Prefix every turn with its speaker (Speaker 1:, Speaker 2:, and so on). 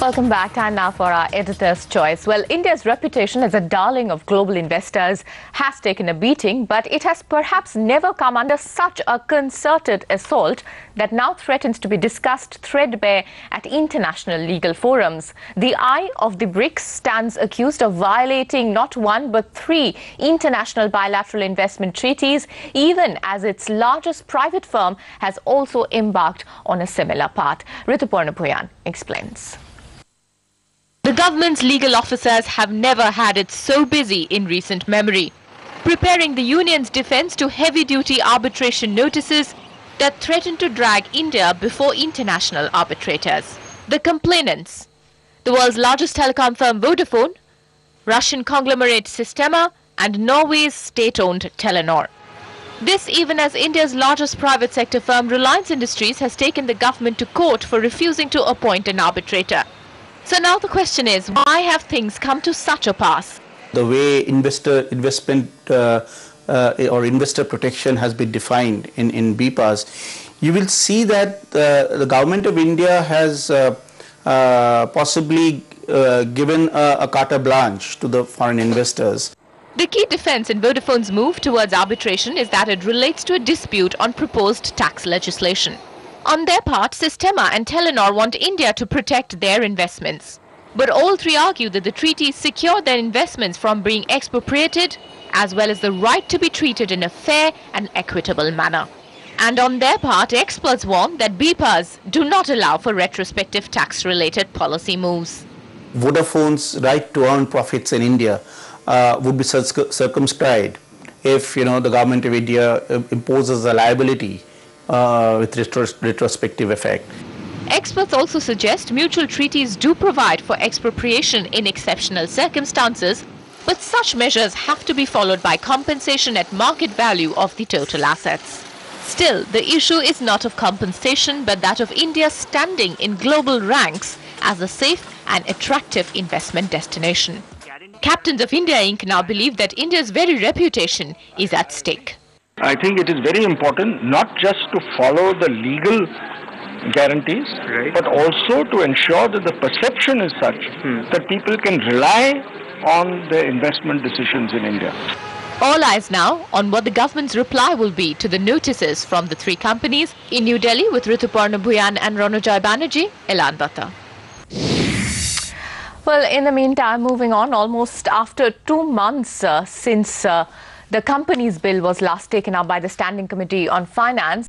Speaker 1: Welcome back. Time now for our editor's choice. Well, India's reputation as a darling of global investors has taken a beating, but it has perhaps never come under such a concerted assault that now threatens to be discussed threadbare at international legal forums. The eye of the BRICS stands accused of violating not one but three international bilateral investment treaties, even as its largest private firm has also embarked on a similar path. Rituparna Bhuyan explains.
Speaker 2: The government's legal officers have never had it so busy in recent memory, preparing the union's defense to heavy-duty arbitration notices that threaten to drag India before international arbitrators. The complainants: the world's largest telecom firm Vodafone, Russian conglomerate Sistema, and Norway's state-owned Telenor. This even as India's largest private sector firm Reliance Industries has taken the government to court for refusing to appoint an arbitrator. So now the question is, why have things come to such a pass?
Speaker 3: The way investment or investor protection has been defined in BPAS, you will see that the government of India has possibly given a carte blanche to the foreign investors.
Speaker 2: The key defense in Vodafone's move towards arbitration is that it relates to a dispute on proposed tax legislation. On their part, Sistema and Telenor want India to protect their investments. But all three argue that the treaties secure their investments from being expropriated, as well as the right to be treated in a fair and equitable manner. And on their part, experts warn that BPAs do not allow for retrospective tax-related policy moves.
Speaker 3: Vodafone's right to earn profits in India would be circumscribed if, the government of India imposes a liability with retrospective effect.
Speaker 2: Experts also suggest mutual treaties do provide for expropriation in exceptional circumstances, but such measures have to be followed by compensation at market value of the total assets. Still, the issue is not of compensation, but that of India's standing in global ranks as a safe and attractive investment destination. Captains of India Inc. now believe that India's very reputation is at stake.
Speaker 4: I think it is very important not just to follow the legal guarantees, but also to ensure that the perception is such that people can rely on their investment decisions in India.
Speaker 2: All eyes now on what the government's reply will be to the notices from the three companies. In New Delhi with Rituparna Bhuyan and Ronojoy Banerjee, Elan Datta.
Speaker 1: Well, in the meantime, moving on, almost after 2 months since the company's bill was last taken up by the Standing Committee on Finance,